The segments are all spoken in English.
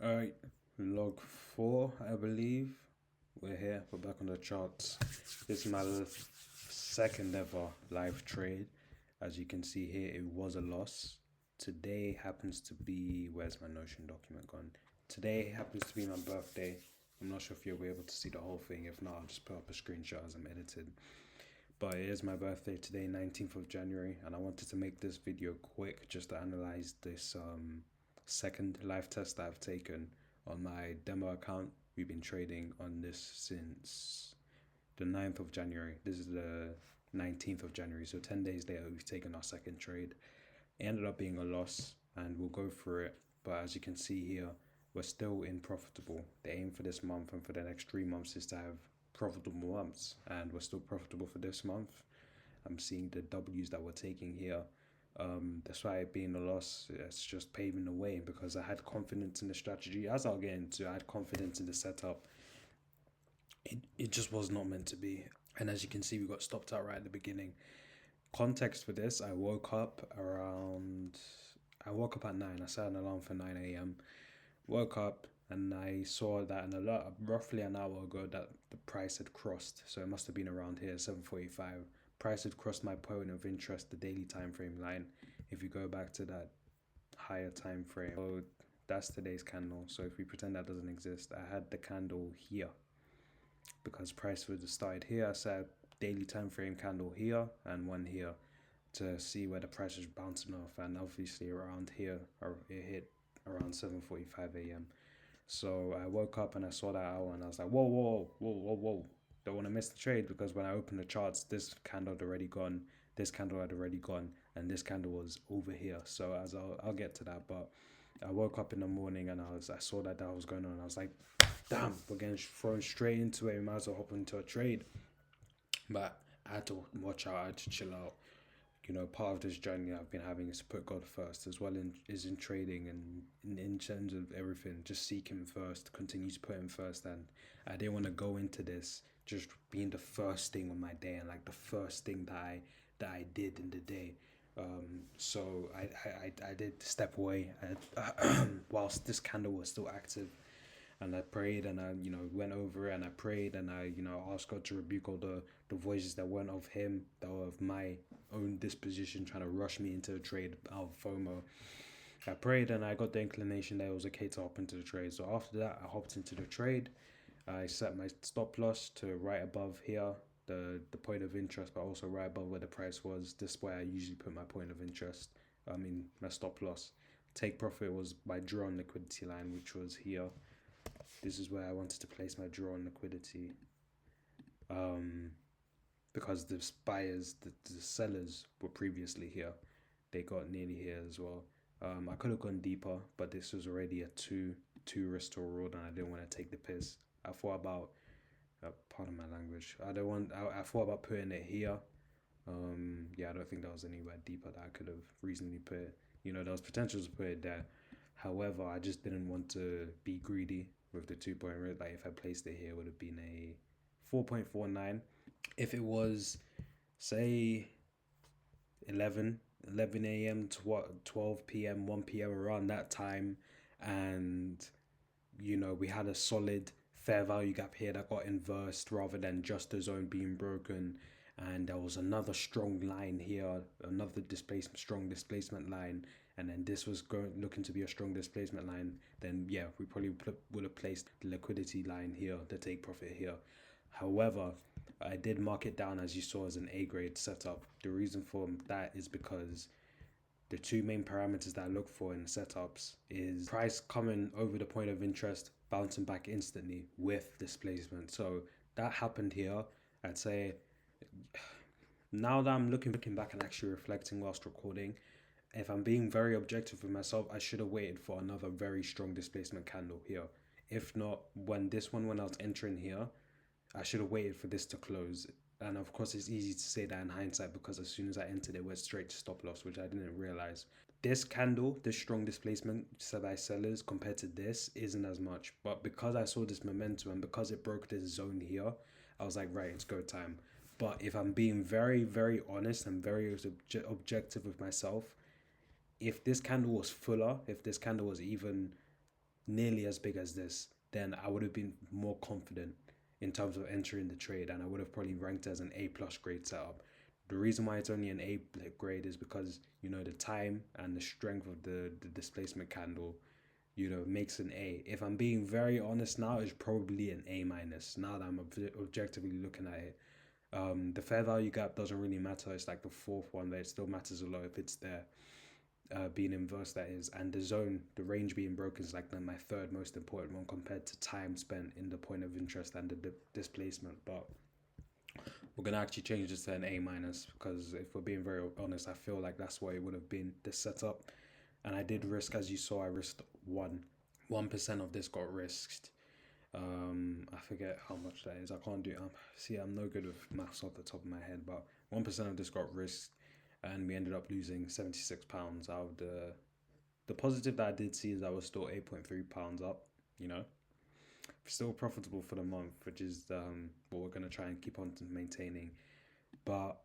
Alright, log 4, I believe. We're here, we're back on the charts. This is my second ever live trade. As you can see here, it was a loss. Today happens to be, where's my Notion document gone? Today happens to be my birthday. I'm not sure if you'll be able to see the whole thing. If not, I'll just put up a screenshot as I'm edited. But it is my birthday today, 19th of January, and I wanted to make this video quick just to analyze this second live test that I've taken on my demo account. We've been trading on this since the 9th of January. This is the 19th of January, so 10 days later, we've taken our second trade. It ended up being a loss, and we'll go through it. But as you can see here, we're still in profitable. The aim for this month and for the next 3 months is to have profitable months, and we're still profitable for this month. I'm seeing the W's that we're taking here. Despite it being a loss, it's just paving the way because I had confidence in the strategy. As I'll get into, I had confidence in the setup. It just was not meant to be. And as you can see, we got stopped out right at the beginning. Context for this, I woke up at 9. I set an alarm for 9 a.m. Woke up and I saw that roughly an hour ago that the price had crossed. So it must have been around here, 7:45. Price had crossed my point of interest, the daily time frame line. If you go back to that higher time frame, so that's today's candle. So if we pretend that doesn't exist, I had the candle here because price would have started here. I set daily time frame candle here and one here to see where the price is bouncing off, and obviously around here, or it hit around 7:45 a.m. So I woke up and I saw that hour and I was like, whoa, whoa, whoa, whoa, whoa. Don't want to miss the trade because when I opened the charts, this candle had already gone, this candle had already gone, and this candle was over here. So as I'll get to that, but I woke up in the morning and I saw that was going on. And I was like, damn, we're getting thrown straight into it. We might as well hop into a trade. But I had to watch out. I had to chill out. Part of this journey I've been having is to put God first, as well in trading and in terms of everything. Just seek Him first, continue to put Him first. And I didn't want to go into this just being the first thing on my day and like the first thing that I did in the day. So I did step away whilst this candle was still active, and I prayed and I went over it and I prayed and I asked God to rebuke all the voices that weren't of Him, that were of my own disposition, trying to rush me into a trade out of FOMO. I prayed and I got the inclination that it was okay to hop into the trade. So after that, I hopped into the trade. I set my stop loss to right above here, the point of interest, but also right above where the price was. This is where I usually put my point of interest. My stop loss. Take profit was my draw on liquidity line, which was here. This is where I wanted to place my draw on liquidity. Because the buyers, the sellers were previously here. They got nearly here as well. I could have gone deeper, but this was already a two risk to reward, and I didn't want to take the piss. I thought about, pardon my language. I thought about putting it here. I don't think there was anywhere deeper that I could have reasonably put it. There was potential to put it there. However, I just didn't want to be greedy with the 2 point rate. Like if I placed it here, it would have been a 4.49. If it was, say, 11 a.m. to 12 p.m., 1 p.m., around that time, and we had a solid fair value gap here that got inversed rather than just the zone being broken, and there was another strong line here, another strong displacement line, and then this was looking to be a strong displacement line, then yeah, we probably would have placed the liquidity line here, the take profit here. However, I did mark it down, as you saw, as an A grade setup. The reason for that is because the two main parameters that I look for in setups is price coming over the point of interest, bouncing back instantly with displacement. So that happened here. I'd say now that I'm looking back and actually reflecting whilst recording, if I'm being very objective with myself, I should have waited for another very strong displacement candle here. If not, when I was entering here, I should have waited for this to close. And of course, it's easy to say that in hindsight because as soon as I entered, it went straight to stop loss, which I didn't realize. This candle, this strong displacement set by sellers compared to this isn't as much. But because I saw this momentum and because it broke this zone here, I was like, right, it's go time. But if I'm being very, very honest and very objective with myself, if this candle was fuller, if this candle was even nearly as big as this, then I would have been more confident in terms of entering the trade, and I would have probably ranked as an A plus grade setup. The reason why it's only an A grade is because the time and the strength of the displacement candle makes an A. If I'm being very honest now, it's probably an A minus. Now that I'm objectively looking at it, the fair value gap doesn't really matter. It's like the fourth one, but it still matters a lot if it's there, being inverse, that is, and the zone, the range being broken is like my third most important one compared to time spent in the point of interest and the displacement. But we're gonna actually change this to an A minus because if we're being very honest, I feel like that's what it would have been this setup. And I did risk, as you saw, I risked 1% of this got risked. I forget how much that is. I can't do. See, I'm no good with maths off the top of my head, but 1% of this got risked, and we ended up losing £76 out of the positive that I did see is I was still £8.3 up. Still profitable for the month, which is what we're gonna try and keep on maintaining. But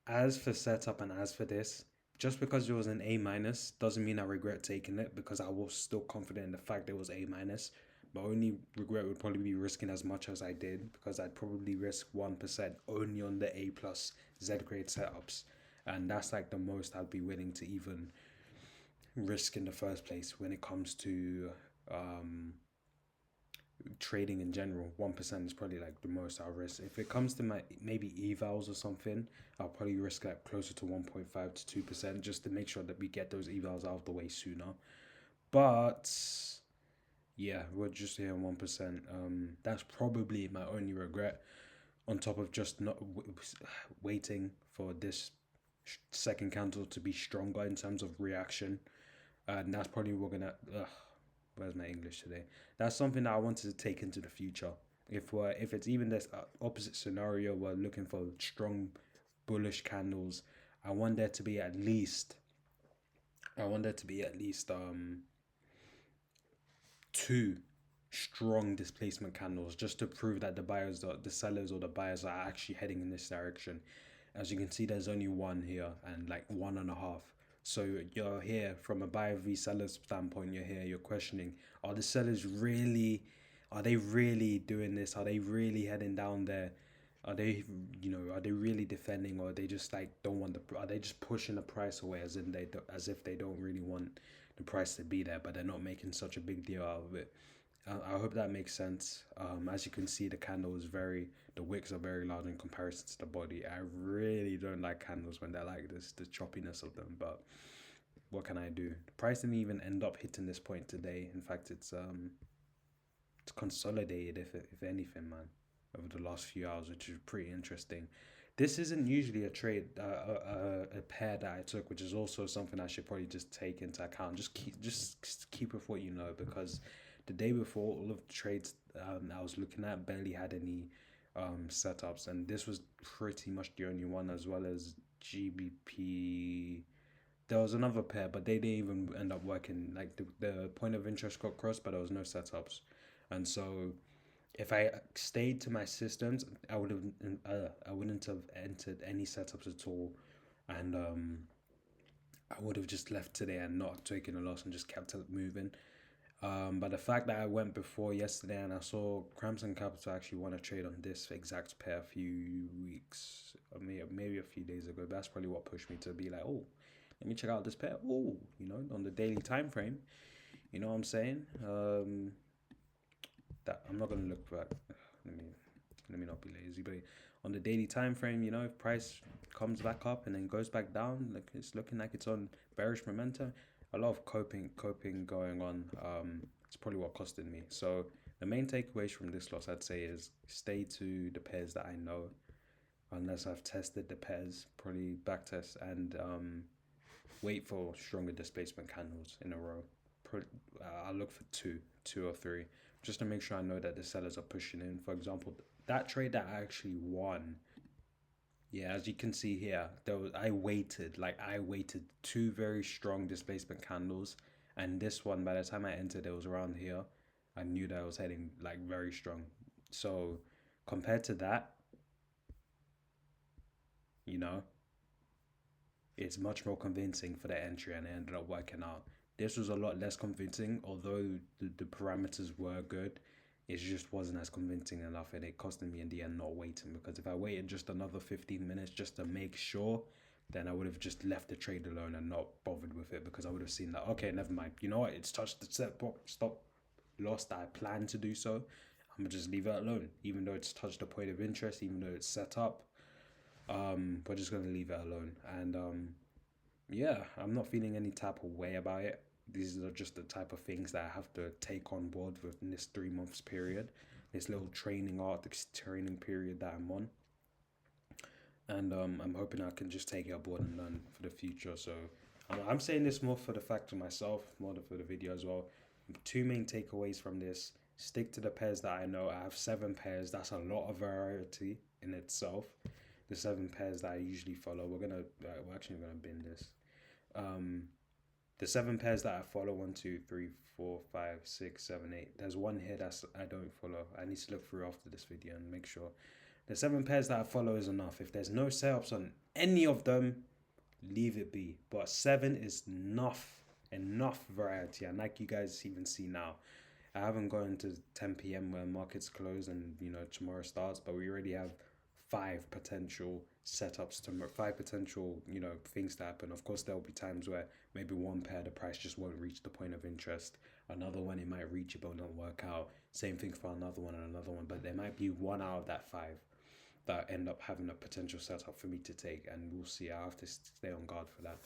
as for setup and as for this, just because it was an A minus doesn't mean I regret taking it, because I was still confident in the fact it was A minus. My only regret would probably be risking as much as I did, because I'd probably risk 1% only on the A plus Z grade setups, and that's like the most I'd be willing to even risk in the first place when it comes to trading in general. 1% is probably like the most I'll risk. If it comes to my maybe evals or something, I'll probably risk like closer to 1.5 to 2% just to make sure that we get those evals out of the way sooner. But yeah, we're just here on 1%. That's probably my only regret, on top of just not waiting for this second candle to be stronger in terms of reaction. And that's probably what we're gonna. Where's my English today? That's something that I wanted to take into the future. If it's even this opposite scenario, we're looking for strong bullish candles. I want there to be at least. I want there to be at least two strong displacement candles, just to prove that the sellers or the buyers are actually heading in this direction. As you can see, there's only one here and like 1.5. So you're here from a buyer v seller standpoint. You're questioning: are the sellers really? Are they really doing this? Are they really heading down there? Are they, are they really defending, or are they just like don't want the? Are they just pushing the price away, as if they don't really want the price to be there, but they're not making such a big deal out of it. I hope that makes sense. As you can see, the wicks are very large in comparison to the body. I really don't like candles when they're like this, the choppiness of them. But what can I do? The price didn't even end up hitting this point today. In fact, it's consolidated, if anything, man, over the last few hours, which is pretty interesting. This isn't usually a trade, a pair that I took, which is also something I should probably just take into account. Just keep with what you know, because the day before, all of the trades I was looking at barely had any setups, and this was pretty much the only one, as well as GBP. There was another pair, but they didn't even end up working. Like the point of interest got crossed, but there was no setups, and so if I stayed to my systems, I wouldn't have entered any setups at all, and I would have just left today and not taken a loss and just kept it moving. But the fact that I went before yesterday and I saw Cramson Capital actually want to trade on this exact pair a few weeks, or maybe a few days ago, that's probably what pushed me to be like, oh, let me check out this pair. Oh, on the daily time frame. You know what I'm saying? That I'm not gonna look back. Let me not be lazy, but on the daily time frame, if price comes back up and then goes back down, like it's looking like it's on bearish momentum. A lot of coping going on. It's probably what costed me. So the main takeaways from this loss, I'd say, is stay to the pairs that I know, unless I've tested the pairs, probably back test, and wait for stronger displacement candles in a row. I'll look for two or three, just to make sure I know that the sellers are pushing in. For example, that trade that I actually won, yeah, as you can see here, I waited two very strong displacement candles, and this one, by the time I entered, it was around here. I knew that I was heading like very strong. So compared to that, you know, it's much more convincing for the entry, and it ended up working out. This was a lot less convincing, although the parameters were good. It just wasn't as convincing enough, and it costed me in the end not waiting. Because if I waited just another 15 minutes just to make sure, then I would have just left the trade alone and not bothered with it, because I would have seen that, okay, never mind. You know what? It's touched the set box, stop loss that I planned to do so. I'm gonna just leave it alone, even though it's touched the point of interest, even though it's set up. We're just gonna leave it alone, and yeah, I'm not feeling any type of way about it. These are just the type of things that I have to take on board within this 3 months period, this little this training period that I'm on, and I'm hoping I can just take it aboard and learn for the future. So I'm saying this more for the fact of myself, more for the video as well. Two main takeaways from this: stick to the pairs that I know. I have 7 pairs. That's a lot of variety in itself. The 7 pairs that I usually follow. We're actually gonna bin this. The 7 pairs that I follow: 1, 2, 3, 4, 5, 6, 7, 8. There's one here that's I don't follow. I need to look through after this video and make sure. The 7 pairs that I follow is enough. If there's no setups on any of them, leave it be. But 7 is enough variety. And like you guys even see now, I haven't gone to 10 p.m. where markets close and tomorrow starts, but we already have 5 potential setups to 5 potential things to happen. Of course, there will be times where maybe one pair the price just won't reach the point of interest. Another one it might reach it but not work out. Same thing for another one and another one. But there might be one out of that 5 that end up having a potential setup for me to take, and we'll see. I have to stay on guard for that.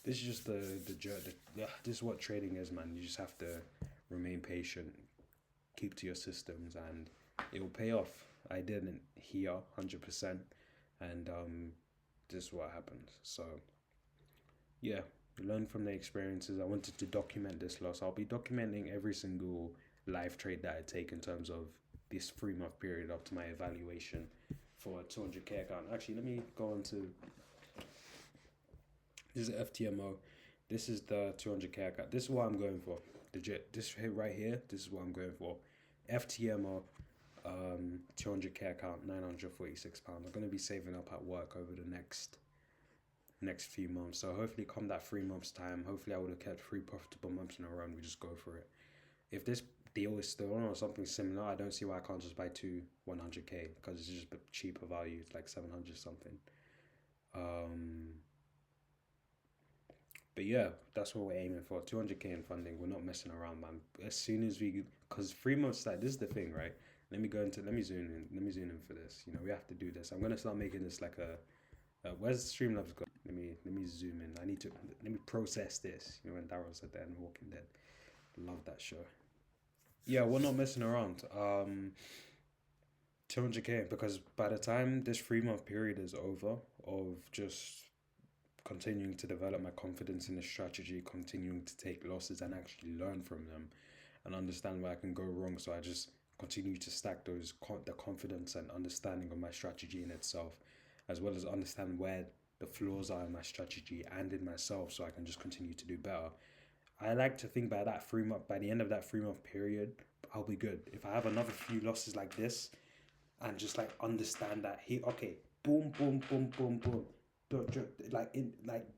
This is just this is what trading is, man. You just have to remain patient, keep to your systems, and it will pay off. I didn't here 100%, and this is what happens. So yeah, learn from the experiences. I wanted to document this loss. I'll be documenting every single live trade that I take in terms of this 3 month period up to my evaluation for a 200k account. Actually, let me go on to this is FTMO. This is the 200k account. This is what I'm going for. Legit. This right here. This is what I'm going for. FTMO. 200k account, £946. I'm going to be saving up at work over the next few months. So hopefully come that 3 months time, hopefully I would have kept 3 profitable months in a row and we just go for it. If this deal is still on or something similar, I don't see why I can't just buy 2 100k, because it's just a cheaper value. It's like 700 something. But yeah, that's what we're aiming for. 200k in funding. We're not messing around, man. As soon as because 3 months, like, this is the thing, right? Let me zoom in for this. We have to do this. I'm going to start making this like where's Streamlabs go? Let me zoom in. Let me process this. When Daryl said that in Walking Dead. Love that show. Yeah, we're not messing around. 200k, because by the time this 3 month period is over of just continuing to develop my confidence in the strategy, continuing to take losses and actually learn from them and understand where I can go wrong, so I just continue to stack the confidence and understanding of my strategy in itself, as well as understand where the flaws are in my strategy and in myself, so I can just continue to do better. I like to think by the end of that 3 month period, I'll be good. If I have another few losses like this, and just like understand that okay, boom, boom, boom, boom, boom.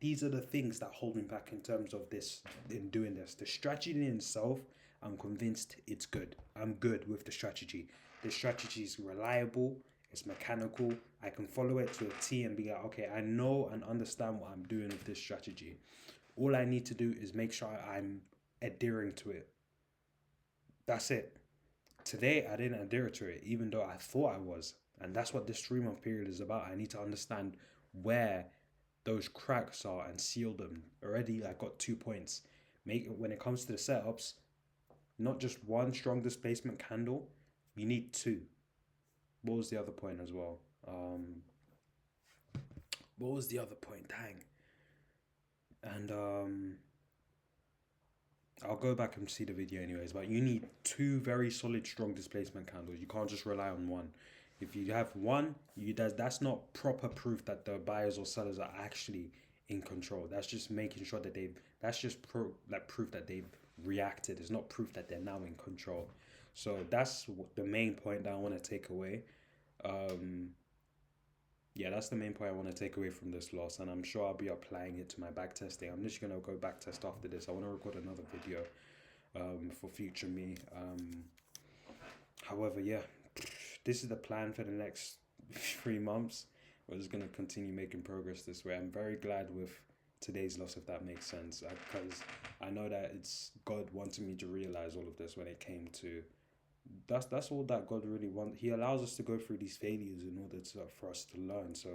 These are the things that hold me back in terms of this, in doing this. The strategy in itself, I'm convinced it's good. I'm good with the strategy. The strategy is reliable. It's mechanical. I can follow it to a T and be like, okay, I know and understand what I'm doing with this strategy. All I need to do is make sure I'm adhering to it. That's it. Today, I didn't adhere to it, even though I thought I was. And that's what this 3 month period is about. I need to understand where those cracks are and seal them. Already, I got 2 points. When it comes to the setups, not just one strong displacement candle, you need 2. What was the other point as well? What was the other point? Dang. And I'll go back and see the video anyways, but you need 2 very solid strong displacement candles. You can't just rely on one. If you have one, that's not proper proof that the buyers or sellers are actually in control. That's just making sure that that's just proof that they've reacted. It's not proof that they're now in control. So that's the main point that I want to take away. yeah, that's the main point I want to take away from this loss, and I'm sure I'll be applying it to my back testing. I'm just gonna go back test after this. I want to record another video for future me. However, yeah, this is the plan for the next 3 months. We're just gonna continue making progress this way. I'm very glad with today's loss, if that makes sense, because I know that it's God wanted me to realize all of this when it came to. That's all that God really wants. He allows us to go through these failures in order to for us to learn. So,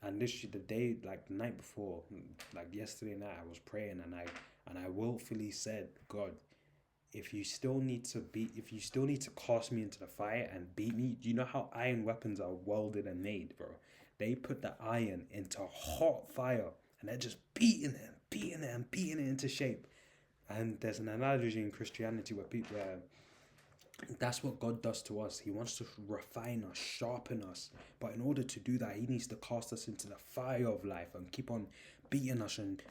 and literally the day, like the night before, like yesterday night, I was praying and I willfully said, God, if you still need to cast me into the fire and beat me, do you know how iron weapons are welded and made, bro? They put the iron into hot fire and they're just beating it and beating it and beating it into shape. And there's an analogy in Christianity where people that's what God does to us. He wants to refine us, sharpen us. But in order to do that, He needs to cast us into the fire of life and keep on beating us and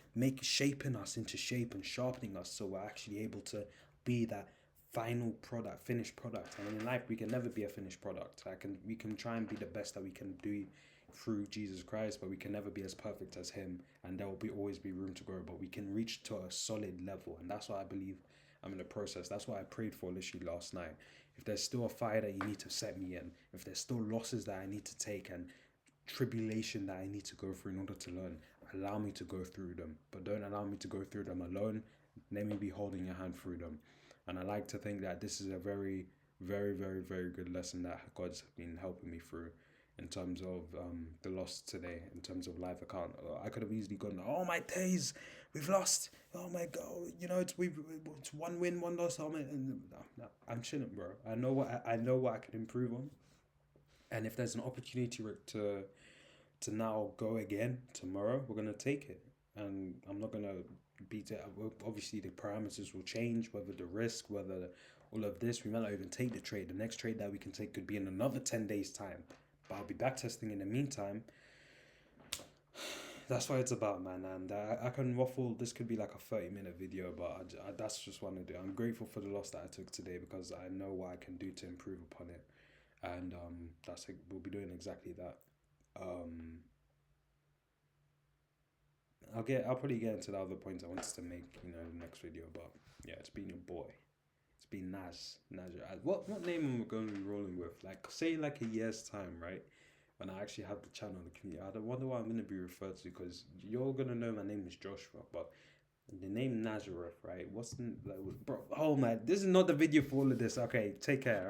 shaping us into shape and sharpening us so we're actually able to be that final product, finished product. And in life, we can never be a finished product. We can try and be the best that we can do through Jesus Christ, but we can never be as perfect as Him. And there will always be room to grow. But we can reach to a solid level, and that's what I believe I'm in the process. That's what I prayed for literally last night. If there's still a fire that you need to set me in, if there's still losses that I need to take and tribulation that I need to go through in order to learn, allow me to go through them. But don't allow me to go through them alone. Let me be holding your hand through them. And I like to think that this is a very, very, very, very good lesson that God's been helping me through in terms of the loss today, in terms of life account. I could have easily gone, oh my days, we've lost. Oh my God, it's one win, one loss. Oh my, no, I'm chilling, bro. I know what I can improve on, and if there's an opportunity to now go again tomorrow, we're gonna take it, and I'm not gonna beat it. Obviously, the parameters will change, whether the risk, whether all of this. We might not even take the trade. The next trade that we can take could be in another 10 days time. But I'll be back testing in the meantime. That's what it's about, man. And I can waffle. This could be like a 30-minute video, but that's just what I do. I'm grateful for the loss that I took today because I know what I can do to improve upon it. And we'll be doing exactly that. Um, I'll probably get into the other points I wanted to make, in the next video. But yeah, it's been your boy. It's been Naz. What name am I going to be rolling with? Like, say like a year's time, right? When I actually have the channel in the community, I wonder what I'm going to be referred to, because you're going to know my name is Joshua, but the name Nazareth, right? What's the, like, bro? Oh man, this is not the video for all of this. Okay, take care.